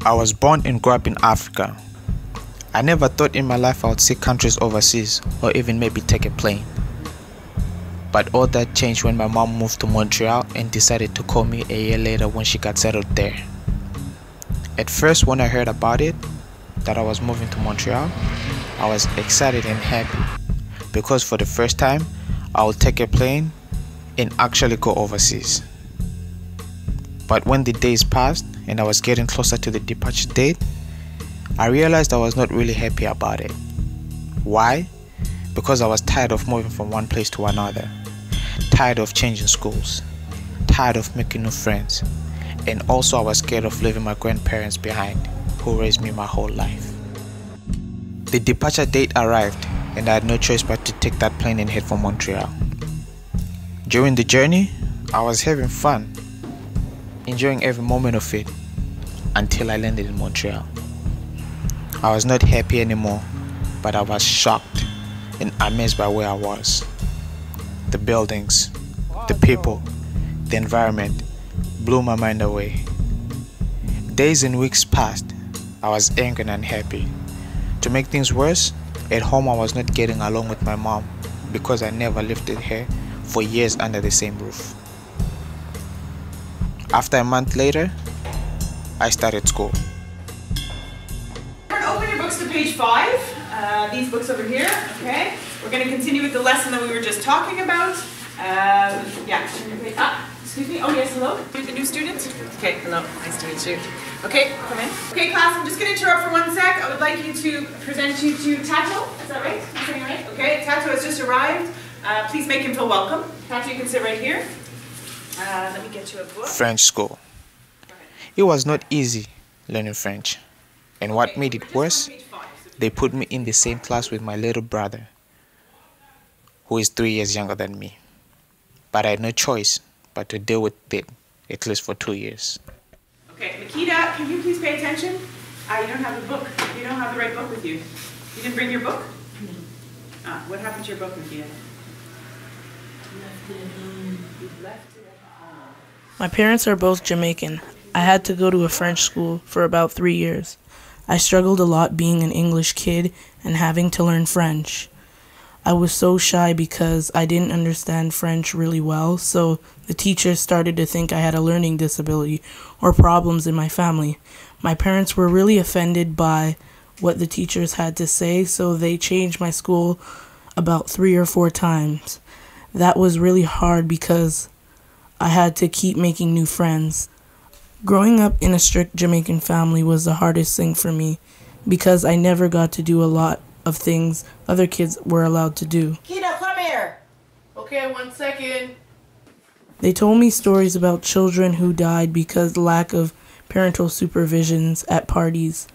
I was born and grew up in Africa. I never thought in my life I would see countries overseas or even maybe take a plane. But all that changed when my mom moved to Montreal and decided to call me a year later when she got settled there. At first, when I heard about it, that I was moving to Montreal, I was excited and happy because for the first time, I would take a plane and actually go overseas. But when the days passed and I was getting closer to the departure date, I realized I was not really happy about it. Why? Because I was tired of moving from one place to another, tired of changing schools, tired of making new friends, and also I was scared of leaving my grandparents behind, who raised me my whole life. The departure date arrived and I had no choice but to take that plane and head for Montreal. During the journey, I was having fun, enjoying every moment of it, until I landed in Montreal. I was not happy anymore, but I was shocked and amazed by where I was. The buildings, the people, the environment blew my mind away. Days and weeks passed. I was angry and unhappy. To make things worse, at home I was not getting along with my mom because I never lived with her for years under the same roof. After a month later, I started school. Open your books to page 5. These books over here, okay? We're going to continue with the lesson that we were just talking about. Excuse me. Oh, yes, hello? You're the new student? Okay, hello. Nice to meet you. Okay, come in. Okay, class, I'm just going to interrupt for 1 sec. I would like you to present you to Tato. Is that right? I'm saying right? Okay, Tato has just arrived. Please make him feel welcome. Tato, you can sit right here. Let me get you a book. French school. It was not easy learning French. And what made it worse, they put me in the same class with my little brother, who is 3 years younger than me. But I had no choice but to deal with it, at least for 2 years. Okay, Nikita, can you please pay attention? You don't have the book. You don't have the right book with you. You didn't bring your book? No. What happened to your book, Nikita? My parents are both Jamaican. I had to go to a French school for about 3 years. I struggled a lot being an English kid and having to learn French. I was so shy because I didn't understand French really well, so the teachers started to think I had a learning disability or problems in my family. My parents were really offended by what the teachers had to say, so they changed my school about 3 or 4 times. That was really hard because I had to keep making new friends. Growing up in a strict Jamaican family was the hardest thing for me because I never got to do a lot of things other kids were allowed to do. Kida, come here. Okay, 1 second. They told me stories about children who died because lack of parental supervisions at parties.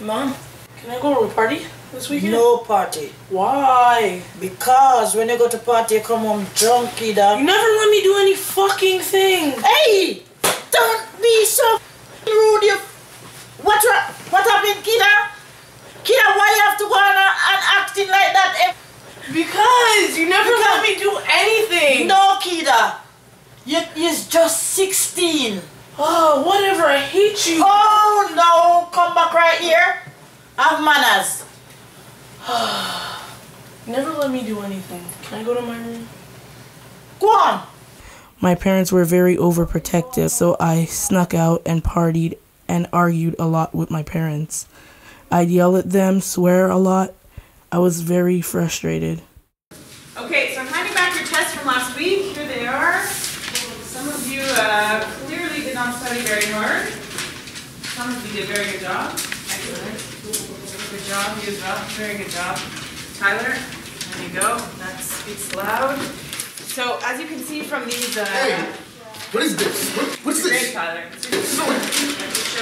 Mom, can I go to a party this weekend? No party. Why? Because when you go to party, you come home drunk, Kida. You never let me do any fucking thing. Hey! Don't be so rude, you... What happened, Kida? Kida, why you have to go on and acting like that? Because you never let me do anything. No, Kida. You're just 16. Oh, whatever. I hate you. Oh, no. Come back right here. Have manners. You never let me do anything. Can I go to my room? Go on. My parents were very overprotective, so I snuck out and partied and argued a lot with my parents. I'd yell at them, swear a lot. I was very frustrated. Okay, so I'm handing back your tests from last week. Here they are. Some of you clearly did not study very hard. Some of you did a very good job. Excellent. Good job, good job, very good job. Tyler, there you go. That speaks loud. So, as you can see from these... Hey, what is this? What's this? Great, Tyler.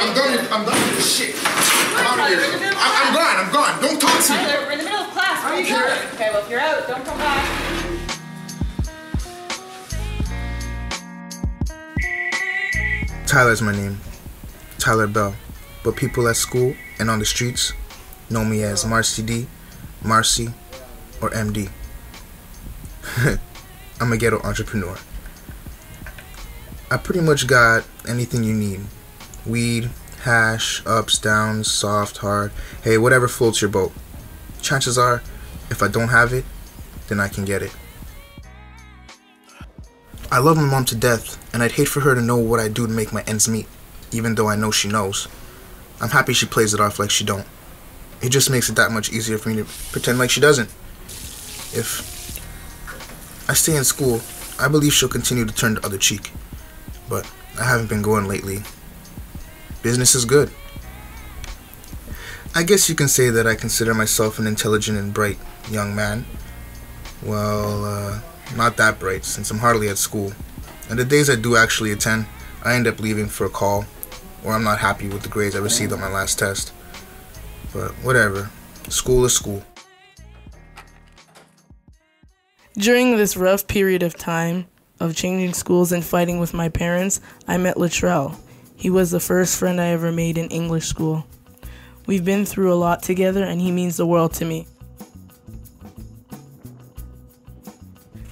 I'm done with this shit. I'm out of here. I'm gone. Don't talk to me. Tyler, we're in the middle of class. Where are you going? Okay, well, if you're out, don't come back. Tyler's my name. Tyler Bell. But people at school and on the streets know me as Marcy D, Marcy, or MD. I'm a ghetto entrepreneur. I pretty much got anything you need. Weed, Hash, ups, downs, soft, hard, hey, whatever floats your boat. Chances are, if I don't have it, then I can get it. I love my mom to death, and I'd hate for her to know what I do to make my ends meet, even though I know she knows. I'm happy she plays it off like she don't. It just makes it that much easier for me to pretend like she doesn't. If I stay in school, I believe she'll continue to turn the other cheek. But I haven't been going lately. Business is good. I guess you can say that I consider myself an intelligent and bright young man. Well, not that bright, since I'm hardly at school. And the days I do actually attend, I end up leaving for a call, or I'm not happy with the grades I received on my last test. But whatever. School is school. During this rough period of time of changing schools and fighting with my parents, I met Latrell. He was the first friend I ever made in English school. We've been through a lot together, and he means the world to me.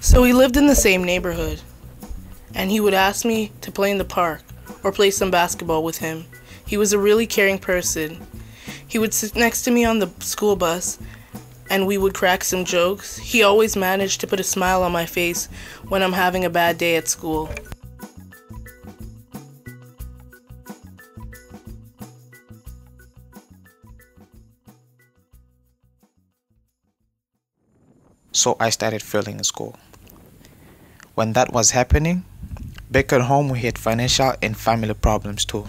So we lived in the same neighborhood, and he would ask me to play in the park or play some basketball with him. He was a really caring person. He would sit next to me on the school bus, and we would crack some jokes. He always managed to put a smile on my face when I'm having a bad day at school. So I started failing in school. When that was happening, back at home we had financial and family problems too.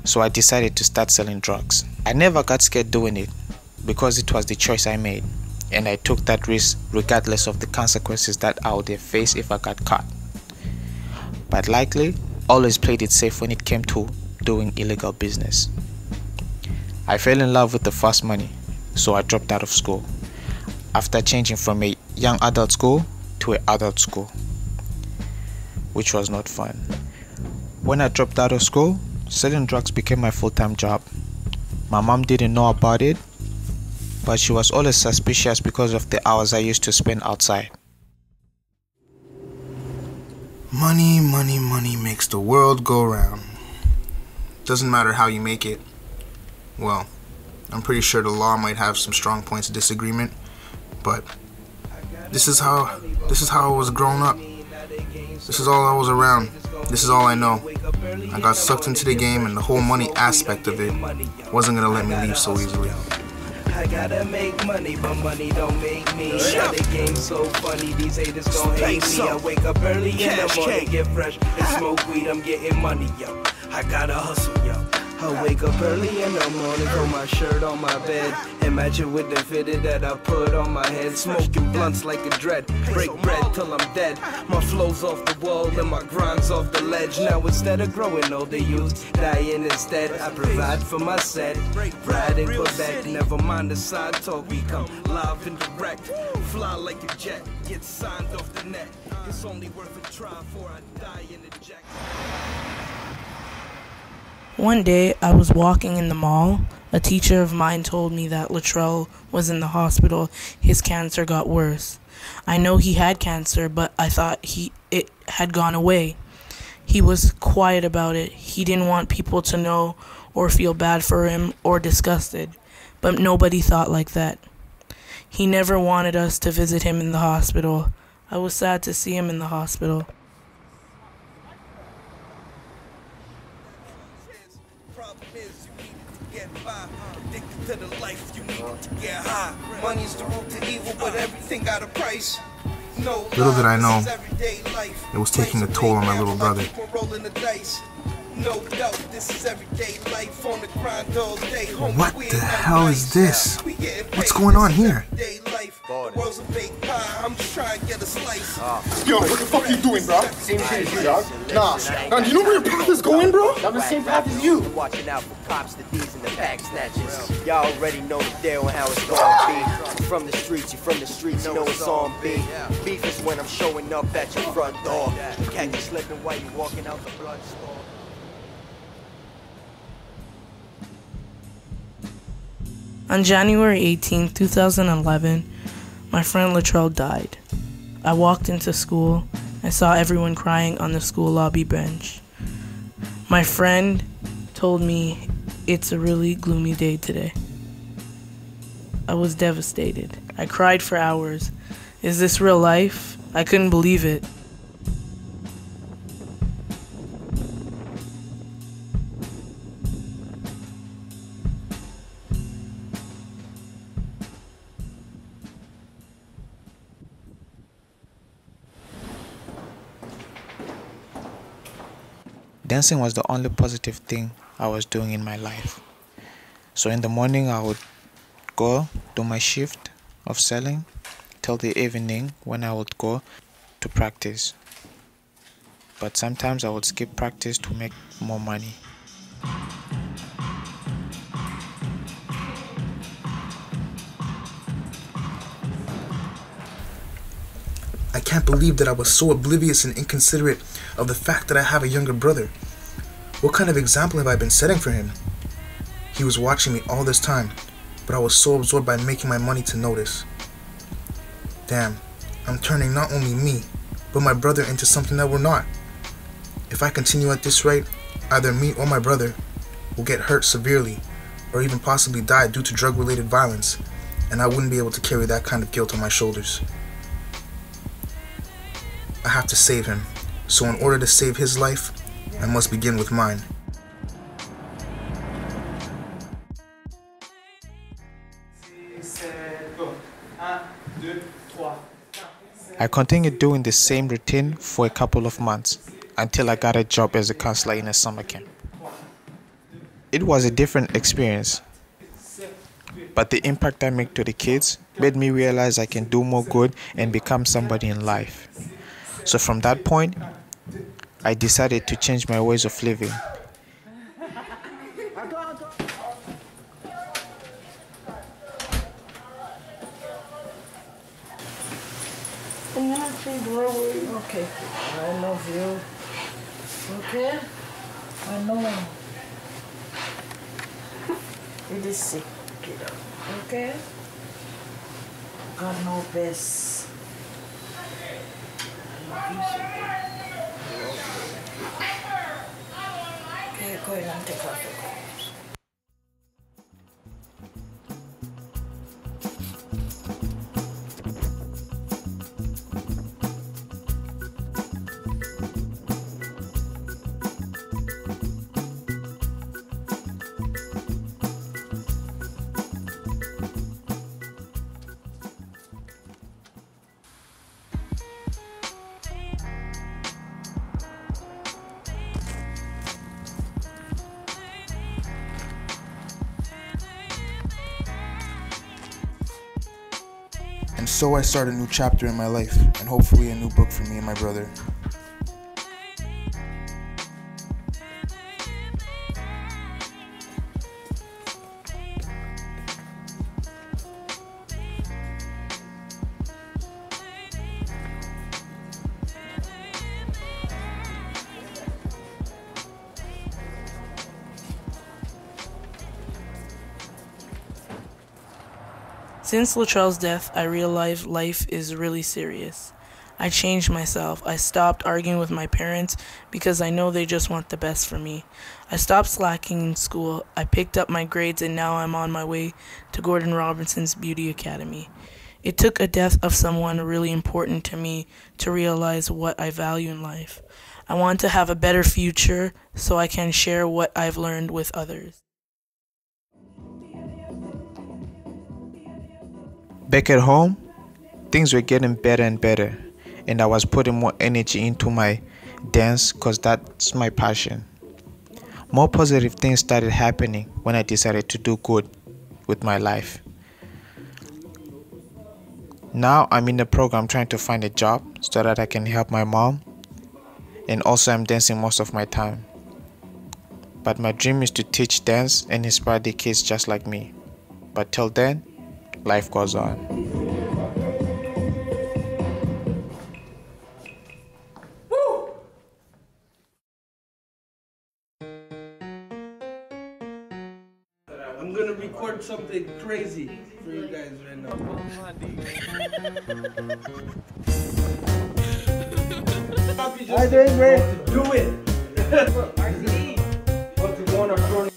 So I decided to start selling drugs. I never got scared doing it because it was the choice I made, and I took that risk regardless of the consequences that I would have faced if I got caught. But likely, always played it safe when it came to doing illegal business. I fell in love with the fast money, so I dropped out of school after changing from a young adult school to an adult school, which was not fun. When I dropped out of school, selling drugs became my full-time job. My mom didn't know about it, but she was always suspicious because of the hours I used to spend outside. Money, money, money makes the world go round. Doesn't matter how you make it. Well, I'm pretty sure the law might have some strong points of disagreement, but this is how I was growing up. This is all I was around. This is all I know. I got sucked into the game, and the whole money aspect of it wasn't gonna let me leave so easily. I gotta make money, but money don't make me. Yeah, the game's so funny, these haters gon' hate me. I wake up early in the morning, get fresh, and smoke weed, I'm getting money, yo. I gotta hustle, yo. I wake up early in the morning, throw my shirt on my bed, and match it with the fitted that I put on my head. Smoking blunts like a dread, break bread till I'm dead. My flow's off the wall and my grind's off the ledge. Now instead of growing older youth, dying instead, I provide for my set. Ride in Quebec, never mind the side talk, we come live and direct. Fly like a jet, get signed off the net. It's only worth a try before I die in the jack. One day, I was walking in the mall. A teacher of mine told me that Latrell was in the hospital. His cancer got worse. I know he had cancer, but I thought it had gone away. He was quiet about it. He didn't want people to know or feel bad for him or disgusted, but nobody thought like that. He never wanted us to visit him in the hospital. I was sad to see him in the hospital. To the life you need to get high. Money's the root to evil, but everything got a price. No, little did I know, it was taking a toll on my little brother. No doubt, this is everyday life on the grind all day. What the hell is this? What's going on here? I'm just trying to get a slice. Yo, what the fuck are you doing, bro? Same shit as you, dog. Nah, do you know where your path is going, bro? I'm the same path as you. Watching out for cops, the thieves, and the pack snatchers. Y'all already know the deal and how it's gonna be. From the streets, you from the streets, you know it's on beat. Beef is when I'm showing up at your front door. Catch you slipping while you walking out the blood store. On January 18, 2011, my friend Latrell died. I walked into school and saw everyone crying on the school lobby bench. My friend told me it's a really gloomy day today. I was devastated. I cried for hours. Is this real life? I couldn't believe it. Dancing was the only positive thing I was doing in my life. So in the morning I would go do my shift of selling till the evening when I would go to practice. But sometimes I would skip practice to make more money. I can't believe that I was so oblivious and inconsiderate of the fact that I have a younger brother. What kind of example have I been setting for him? He was watching me all this time, but I was so absorbed by making my money to notice. Damn, I'm turning not only me, but my brother into something that we're not. If I continue at this rate, either me or my brother will get hurt severely, or even possibly die due to drug-related violence, and I wouldn't be able to carry that kind of guilt on my shoulders. I have to save him, so in order to save his life, I must begin with mine. I continued doing the same routine for a couple of months until I got a job as a counselor in a summer camp. It was a different experience, but the impact I make to the kids made me realize I can do more good and become somebody in life. So from that point, I decided to change my ways of living. Okay, I love you. Okay? I know. It is sick, kiddo. Okay? God knows best. I love you so good. Okay, go ahead and take off your clothes. And so I start a new chapter in my life, and hopefully a new book for me and my brother. Since Latrell's death, I realized life is really serious. I changed myself. I stopped arguing with my parents because I know they just want the best for me. I stopped slacking in school. I picked up my grades and now I'm on my way to Gordon Robinson's Beauty Academy. It took a death of someone really important to me to realize what I value in life. I want to have a better future so I can share what I've learned with others. Back at home, things were getting better and better, and I was putting more energy into my dance because that's my passion. More positive things started happening when I decided to do good with my life. Now I'm in the program trying to find a job so that I can help my mom, and also I'm dancing most of my time. But my dream is to teach dance and inspire the kids just like me. But till then, life goes on. I'm gonna record something crazy for you guys right now. I think, man, do it. What you want? wanna throw